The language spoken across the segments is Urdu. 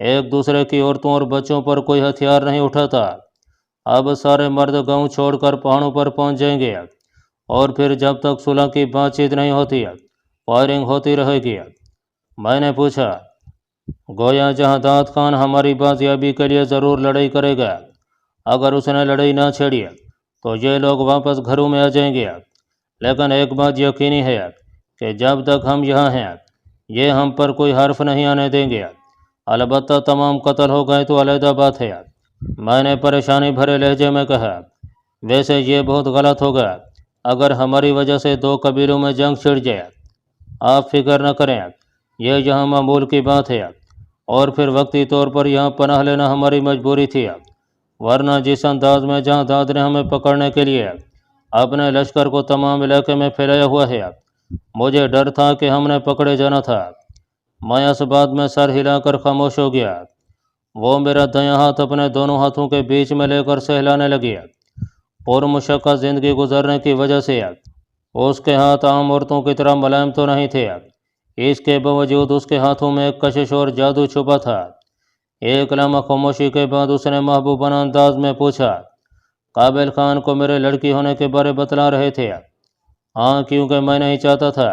ایک دوسرے کی عورتوں اور بچوں پر کوئی ہتھیار نہیں اٹھاتا۔ اب سارے مرد گاؤں چھوڑ کر پہاڑوں پر پہنچ جائیں گے، اور پھر جب تک صلح کی بات چیت نہیں ہوتی فائرنگ ہوتی رہے گی۔ میں نے پوچھا، گویا جہاں داد خان ہماری بازیابی کے لیے ضرور لڑائی کرے گا، اگر اس نے لڑائی نہ چھیڑی تو یہ لوگ واپس گھروں میں آ جائیں گے، لیکن ایک بات یقینی ہے کہ جب تک ہم یہاں ہیں یہ ہم پر کوئی حرف نہیں آنے دیں گے، البتہ تمام قتل ہو گئے تو علیحدہ بات ہے۔ میں نے پریشانی بھرے لہجے میں کہا، ویسے یہ بہت غلط ہوگا اگر ہماری وجہ سے دو قبیلوں میں جنگ چھڑ جائے۔ آپ فکر نہ کریں، یہ یہاں معمول کی بات ہے، اور پھر وقتی طور پر یہاں پناہ لینا ہماری مجبوری تھی، ورنہ جس انداز میں جہاں داد نے ہمیں پکڑنے کے لیے اپنے لشکر کو تمام علاقے میں پھیلایا ہوا ہے، مجھے ڈر تھا کہ ہم نے پکڑے جانا تھا۔ میں اس بات میں سر ہلا کر خاموش ہو گیا۔ وہ میرا دایاں ہاتھ اپنے دونوں ہاتھوں کے بیچ میں لے کر سہلانے لگی۔ پرمشقت زندگی گزارنے کی وجہ سے اس کے ہاتھ عام عورتوں کی طرح ملائم تو نہیں تھے، اس کے باوجود اس کے ہاتھوں میں ایک کشش اور جادو چھپا تھا۔ ایک لمحہ خاموشی کے بعد اس نے محبوبانہ انداز میں پوچھا، قابل خان کو میرے لڑکی ہونے کے بارے بتلا رہے تھے؟ ہاں، کیونکہ میں نہیں چاہتا تھا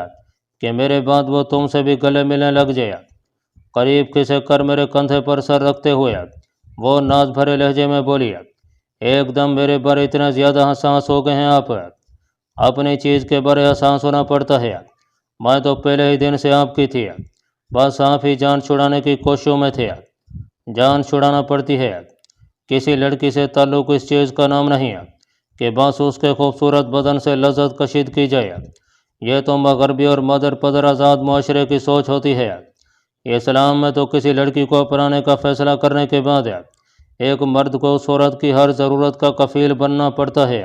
کہ میرے بعد وہ تم سے بھی گلے ملنے لگ جائے۔ قریب کھسے کر میرے کندھے پر سر رکھتے ہوئے وہ ناز بھرے لہجے میں بولی، ایک دم میرے بارے اتنا زیادہ حساس ہو گئے ہیں آپ؟ اپنی چیز کے بارے حساس ہونا پڑتا ہے، میں تو پہلے ہی دن سے آپ کی تھی، بس آپ ہی جان چھڑانے کی کوششوں میں تھے۔ جان چھڑانا پڑتی ہے، کسی لڑکی سے تعلق اس چیز کا نام نہیں کہ بس اس کے خوبصورت بدن سے لذت کشید کی جائے۔ یہ تو مغربی اور مادر پدر آزاد معاشرے کی سوچ ہوتی ہے۔ اسلام میں تو کسی لڑکی کو اپنانے کا فیصلہ کرنے کے بعد ایک مرد کو اس عورت کی ہر ضرورت کا کفیل بننا پڑتا ہے،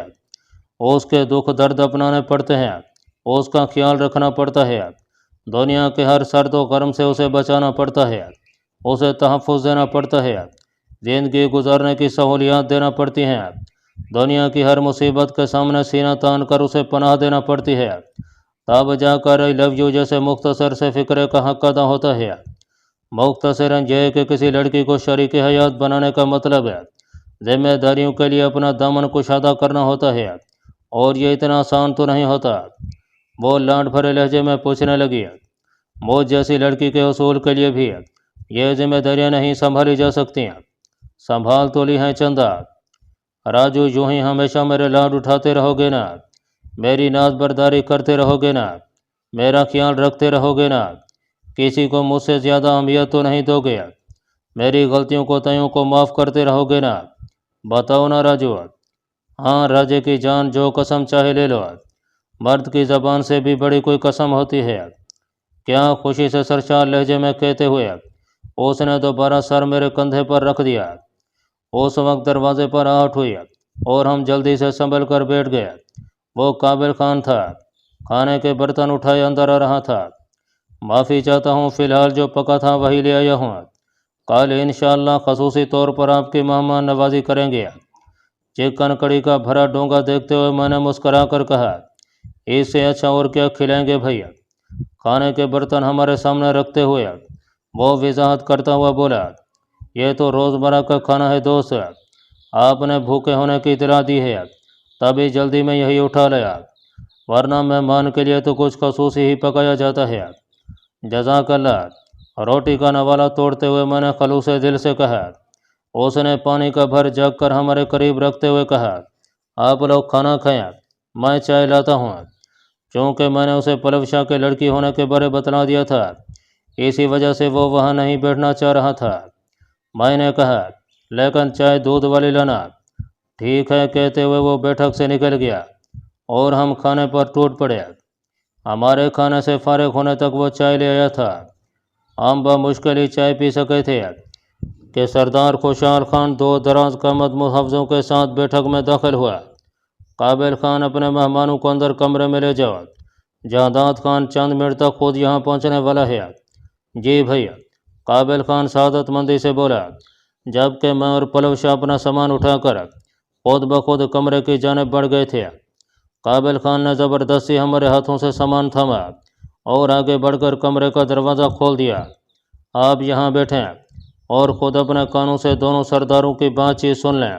اس کے دکھ درد اپنانے پڑتے ہیں، اس کا خیال رکھنا پڑتا ہے، دنیا کے ہر سرد و گرم سے اسے بچانا پڑتا ہے، اسے تحفظ دینا پڑتا ہے، زندگی گزارنے کی سہولیات دینا پڑتی ہیں، دنیا کی ہر مصیبت کے سامنے سینہ تان کر اسے پناہ دینا پڑتی ہے، تب جا کر آئی لو یو جیسے مختصر سے فکرے کا حق ادا ہوتا ہے۔ مختصراً یہ کہ کسی لڑکی کو شریک حیات بنانے کا مطلب ہے ذمہ داریوں کے لیے اپنا دامن کشادہ کرنا ہوتا ہے، اور یہ اتنا آسان تو نہیں ہوتا۔ وہ لاڈ بھرے لہجے میں پوچھنے لگی، مجھ جیسی لڑکی کے حصول کے لیے بھی یہ ذمہ داریاں نہیں سنبھالی جا سکتی؟ سنبھال تو لی ہیں چندہ۔ راجو، یوں ہی ہمیشہ میرے لاڈ اٹھاتے رہو گے نا؟ میری ناز برداری کرتے رہو گے نا؟ میرا خیال رکھتے رہو گے نا؟ کسی کو مجھ سے زیادہ اہمیت تو نہیں دو گے؟ میری غلطیوں کو تیوں کو معاف کرتے رہو گے نا؟ بتاؤ نا راجو۔ ہاں، راجے کی جان، جو قسم چاہے لے لو، مرد کی زبان سے بھی بڑی کوئی قسم ہوتی ہے۔ کیا؟ خوشی سے سرشار لہجے میں کہتے ہوئے اس نے دوبارہ سر میرے کندھے پر رکھ دیا۔ اس وقت دروازے پر آہٹ ہوئی اور ہم جلدی سے سنبھل کر بیٹھ گئے۔ وہ قابل خان تھا، کھانے کے برتن اٹھائے اندر آ رہا تھا۔ معافی چاہتا ہوں، فی الحال جو پکا تھا وہی لے آیا ہوں، کل انشاءاللہ خصوصی طور پر آپ کی مہمان نوازی کریں گے۔ چکن کڑی کا بھرا ڈونگا دیکھتے ہوئے میں نے مسکرا کر کہا، اس سے اچھا اور کیا کھلائیں گے بھائی؟ کھانے کے برتن ہمارے سامنے رکھتے ہوئے وہ وضاحت کرتا ہوا بولا، یہ تو روزمرہ کا کھانا ہے دوست، آپ نے بھوکے ہونے کی اطلاع دی ہے تبھی جلدی میں یہی اٹھا لیا، ورنہ مہمان کے لیے تو کچھ خصوصی ہی پکایا جاتا ہے۔ جزاک اللہ۔ روٹی کا نوالہ توڑتے ہوئے میں نے خلوص دل سے کہا۔ اس نے پانی کا بھر جگ کر ہمارے قریب رکھتے ہوئے کہا، آپ لوگ کھانا کھائیں، میں چائے لاتا ہوں۔ چونکہ میں نے اسے پلو شاہ کے لڑکی ہونے کے بارے بتلا دیا تھا، اسی وجہ سے وہ وہاں نہیں بیٹھنا چاہ رہا تھا۔ میں نے کہا، لیکن چائے دودھ والی لانا۔ ٹھیک ہے کہتے ہوئے وہ بیٹھک سے نکل گیا اور ہم کھانے پر ٹوٹ پڑے۔ ہمارے کھانے سے فارغ ہونے تک وہ چائے لے آیا تھا۔ ہم بمشکل ہی چائے پی سکے تھے کہ سردار خوشحال خان دو دراز قامت محافظوں کے ساتھ بیٹھک میں داخل ہوا۔ قابل خان، اپنے مہمانوں کو اندر کمرے میں لے جاؤ، جہادات خان چند منٹ تک خود یہاں پہنچنے والا ہے۔ جی بھیا، قابل خان سعادت مندی سے بولا، جبکہ میں اور پلو شاہ اپنا سامان اٹھا کر خود بخود کمرے کی جانب بڑھ گئے تھے۔ قابل خان نے زبردستی ہمارے ہاتھوں سے سامان تھاما اور آگے بڑھ کر کمرے کا دروازہ کھول دیا۔ آپ یہاں بیٹھیں، اور خود اپنے کانوں سے دونوں سرداروں کی بات چیت سن لیں۔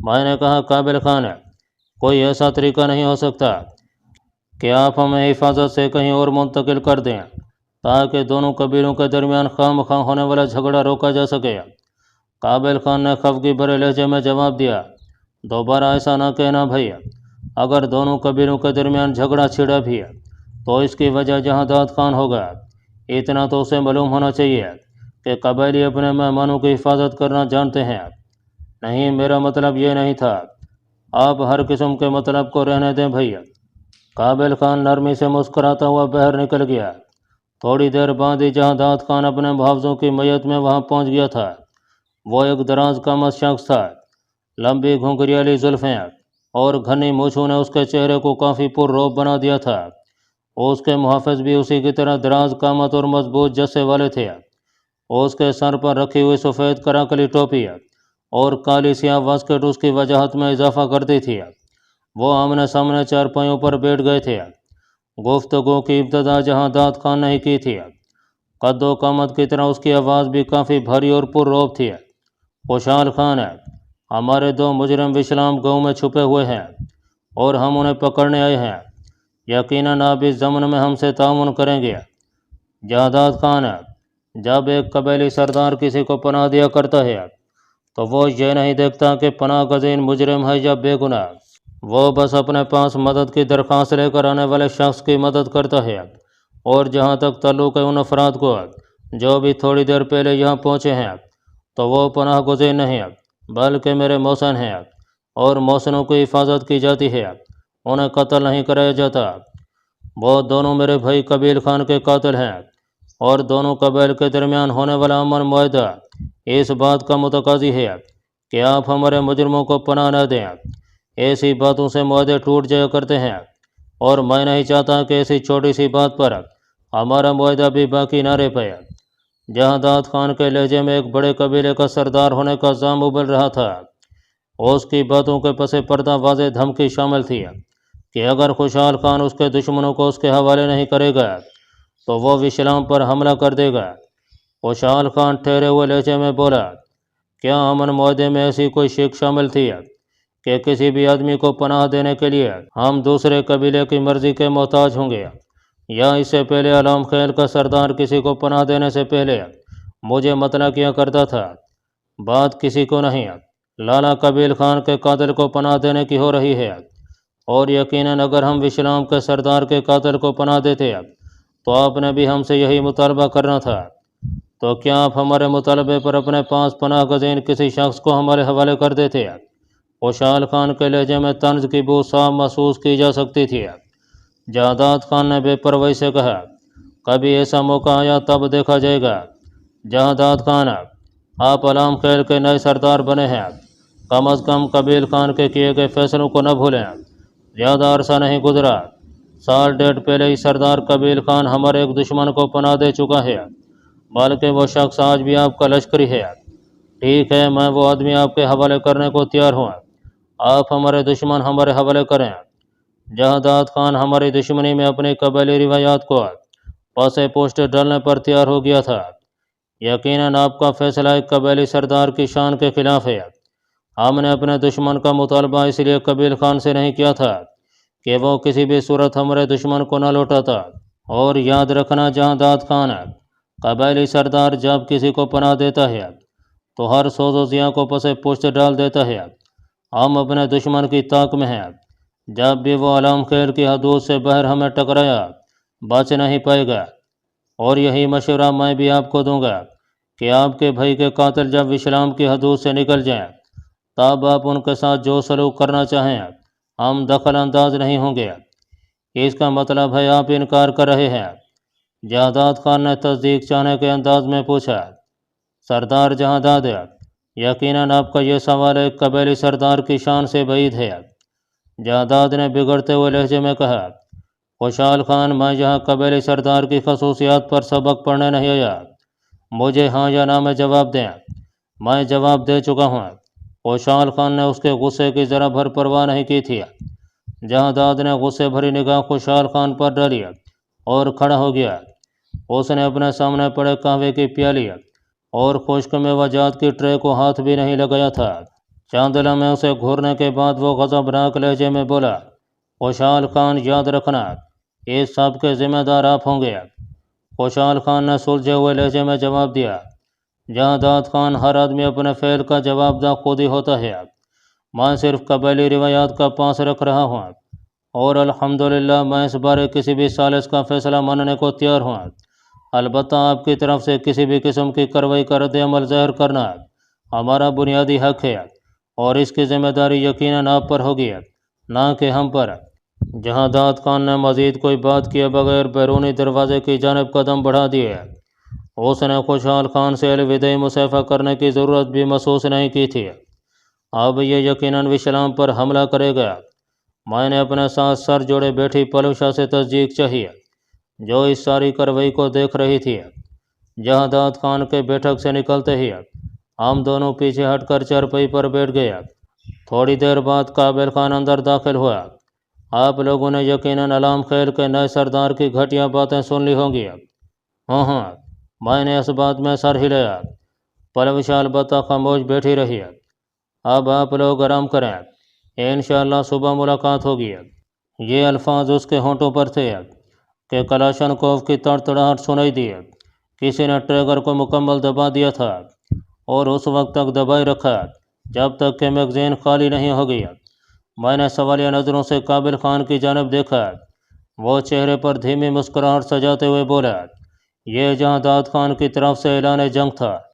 میں نے کہا قابل خان کوئی ایسا طریقہ نہیں ہو سکتا کہ آپ ہمیں حفاظت سے کہیں اور منتقل کر دیں تاکہ دونوں قبیلوں کے درمیان خواہ مخواہ ہونے والا جھگڑا روکا جا سکے؟ قابل خان نے خفگی بھرے لہجے میں جواب دیا، دوبارہ ایسا نہ کہنا بھائی، اگر دونوں قبیلوں کے درمیان جھگڑا چھڑا بھی ہے تو اس کی وجہ جہاں داد خان ہوگا۔ اتنا تو اسے معلوم ہونا چاہیے کہ قبائلی اپنے مہمانوں کی حفاظت کرنا جانتے ہیں۔ نہیں، میرا مطلب یہ نہیں تھا، آپ ہر قسم کے مطلب کو رہنے دیں بھائی۔ قابل خان نرمی سے مسکراتا ہوا باہر نکل گیا۔ تھوڑی دیر بعد ہی جہاں داد خان اپنے محافظوں کی میت میں وہاں پہنچ گیا تھا۔ وہ ایک دراز قامت شخص تھا، لمبی گھنگریالی زلفیں اور گھنی مونچھوں نے اس کے چہرے کو کافی پر روب بنا دیا تھا۔ اس کے محافظ بھی اسی کی طرح دراز قامت اور مضبوط جسے والے تھے۔ اس کے سر پر رکھی ہوئی سفید کراکلی ٹوپی اور کالی سیاہ واسکٹ اس کی وجاہت میں اضافہ کرتی تھی۔ وہ آمنے سامنے چارپائیوں پر بیٹھ گئے تھے۔ گفتگو کی ابتدا جہاں داد خان نے کی تھی۔ قد و قامت کی طرح اس کی آواز بھی کافی بھاری اور پر روب تھی۔ خوشحال خان ہمارے دو مجرم وشرام گاؤں میں چھپے ہوئے ہیں اور ہم انہیں پکڑنے آئے ہیں۔ یقیناً آپ اس ضمن میں ہم سے تعاون کریں گے۔ جہاداد خان جب ایک قبیلی سردار کسی کو پناہ دیا کرتا ہے تو وہ یہ نہیں دیکھتا کہ پناہ گزین مجرم ہے یا بے گناہ، وہ بس اپنے پاس مدد کی درخواست لے کر آنے والے شخص کی مدد کرتا ہے۔ اور جہاں تک تعلق ہے ان افراد کو جو بھی تھوڑی دیر پہلے یہاں پہنچے ہیں تو وہ پناہ گزین نہیں بلکہ میرے محسن ہیں، اور محسنوں کی حفاظت کی جاتی ہے، انہیں قتل نہیں کرایا جاتا۔ وہ دونوں میرے بھائی قبیل خان کے قاتل ہیں اور دونوں قبائل کے درمیان ہونے والا امن معاہدہ اس بات کا متقاضی ہے کہ آپ ہمارے مجرموں کو پناہ نہ دیں۔ ایسی باتوں سے معاہدے ٹوٹ جایا کرتے ہیں اور میں نہیں چاہتا کہ ایسی چھوٹی سی بات پر ہمارا معاہدہ بھی باقی نہ رہ پائے۔ جہاں داد خان کے لہجے میں ایک بڑے قبیلے کا سردار ہونے کا زام ابل رہا تھا۔ اس کی باتوں کے پس پردہ واضح دھمکی شامل تھی کہ اگر خوشحال خان اس کے دشمنوں کو اس کے حوالے نہیں کرے گا تو وہ وشرام پر حملہ کر دے گا۔ خوشحال خان ٹھہرے ہوئے لہجے میں بولا، کیا امن معاہدے میں ایسی کوئی شک شامل تھی کہ کسی بھی آدمی کو پناہ دینے کے لیے ہم دوسرے قبیلے کی مرضی کے محتاج ہوں گے؟ یا اس سے پہلے علام خیل کا سردار کسی کو پناہ دینے سے پہلے مجھے مطلع کیا کرتا تھا؟ بات کسی کو نہیں، لالا قبیل خان کے قاتل کو پناہ دینے کی ہو رہی ہے، اور یقیناً اگر ہم وشرام کے سردار کے قاتل کو پناہ دیتے تو آپ نے بھی ہم سے یہی مطالبہ کرنا تھا۔ تو کیا آپ ہمارے مطالبے پر اپنے پاس پناہ گزین کسی شخص کو ہمارے حوالے کر دیتے؟ خوشحال خان کے لہجے میں طنز کی بو صاف محسوس کی جا سکتی تھی۔ جہاداد خان نے بے پرواہی سے کہا، کبھی ایسا موقع آیا تب دیکھا جائے گا۔ جہاداد خان آپ علام خیل کے نئے سردار بنے ہیں، کم از کم قبیل خان کے کیے گئے فیصلوں کو نہ بھولیں۔ زیادہ عرصہ نہیں گزرا، سال ڈیڑھ پہلے ہی سردار قبیل خان ہمارے ایک دشمن کو پناہ دے چکا ہے، بلکہ وہ شخص آج بھی آپ کا لشکری ہے۔ ٹھیک ہے، میں وہ آدمی آپ کے حوالے کرنے کو تیار ہوں، آپ ہمارے دشمن ہمارے حوالے کریں۔ جہاداد خان ہماری دشمنی میں اپنی قبیلی روایات کو پس پوسٹ ڈالنے پر تیار ہو گیا تھا۔ یقیناً آپ کا فیصلہ ایک قبیلی سردار کی شان کے خلاف ہے۔ ہم نے اپنے دشمن کا مطالبہ اس لیے قبیل خان سے نہیں کیا تھا کہ وہ کسی بھی صورت ہمارے دشمن کو نہ لوٹاتا۔ اور یاد رکھنا جہاداد خان، قبیلی سردار جب کسی کو پناہ دیتا ہے تو ہر سوز و ضیاع کو پس پشت ڈال دیتا ہے۔ ہم اپنے دشمن کی طاق میں ہیں، جب بھی وہ علام خیل کی حدود سے باہر ہمیں ٹکرایا بچ نہیں پائے گا۔ اور یہی مشورہ میں بھی آپ کو دوں گا کہ آپ کے بھائی کے قاتل جب وشرام کی حدود سے نکل جائیں تب آپ ان کے ساتھ جو سلوک کرنا چاہیں ہم دخل انداز نہیں ہوں گے۔ اس کا مطلب ہے آپ انکار کر رہے ہیں؟ جہاداد خان نے تصدیق چاہنے کے انداز میں پوچھا۔ سردار جہاداد، یقیناً آپ کا یہ سوال ایک قبیلی سردار کی شان سے بعید ہے۔ جہاداد نے بگڑتے ہوئے لہجے میں کہا، خوشحال خان، میں یہاں قبیلی سردار کی خصوصیات پر سبق پڑھنے نہیں آیا، مجھے ہاں یا نہ میں جواب دیں۔ میں جواب دے چکا ہوں۔ خوشحال خان نے اس کے غصے کی ذرا بھر پرواہ نہیں کی تھی۔ جہاداد نے غصے بھری نگاہ خوشحال خان پر ڈالی اور کھڑا ہو گیا۔ اس نے اپنے سامنے پڑے قہوے کی پیالی اور خشک میوہ کی ٹرے کو ہاتھ بھی نہیں لگایا تھا۔ چند لمحے اسے گھورنے کے بعد وہ غضبناک لہجے میں بولا، خوشحال خان، یاد رکھنا، اس سب کے ذمہ دار آپ ہوں گے۔ خوشحال خان نے سلجھے ہوئے لہجے میں جواب دیا، جہادات خان، ہر آدمی اپنے فعل کا جواب دہ خود ہی ہوتا ہے۔ میں صرف قبائلی روایات کا پاس رکھ رہا ہوں، اور الحمدللہ میں اس بارے کسی بھی سازش کا فیصلہ ماننے کو تیار ہوں۔ البتہ آپ کی طرف سے کسی بھی قسم کی کارروائی کا رد عمل ظاہر کرنا ہمارا بنیادی حق ہے، اور اس کی ذمہ داری یقیناً آپ پر ہوگی، نہ کہ ہم پر۔ جہادات خان نے مزید کوئی بات کیے بغیر بیرونی دروازے کی جانب قدم بڑھا دیے۔ اس نے خوشحال خان سے الوداعی مصافحہ کرنے کی ضرورت بھی محسوس نہیں کی تھی۔ اب یہ یقیناً وشلام پر حملہ کرے گا۔ میں نے اپنے ساتھ سر جوڑے بیٹھی پلوشا سے تصدیق چاہیے، جو اس ساری کارروائی کو دیکھ رہی تھی۔ جہادات خان کے بیٹھک سے نکلتے ہی ہم دونوں پیچھے ہٹ کر چارپائی پر بیٹھ گئے۔ تھوڑی دیر بعد قابل خان اندر داخل ہوا۔ آپ لوگوں نے یقیناً علام خیل کے نئے سردار کی گھٹیا باتیں سن لی ہوں گی۔ ہاں، میں نے اس بات میں سر ہلایا۔ پلوشا البتہ خاموش بیٹھی رہی۔ اب آپ لوگ آرام کریں، انشاءاللہ صبح ملاقات ہوگی۔ یہ الفاظ اس کے ہونٹوں پر تھے کہ کلاشنکوف کی تڑتڑاہٹ سنائی دی۔ کسی نے ٹریگر کو مکمل دبا دیا تھا، اور اس وقت تک دبائے رکھا جب تک کہ میگزین خالی نہیں ہو گئی۔ میں نے سوالیہ نظروں سے قابل خان کی جانب دیکھا۔ وہ چہرے پر دھیمی مسکراہٹ سجاتے ہوئے بولا، یہ جہادات خان کی طرف سے اعلان جنگ تھا۔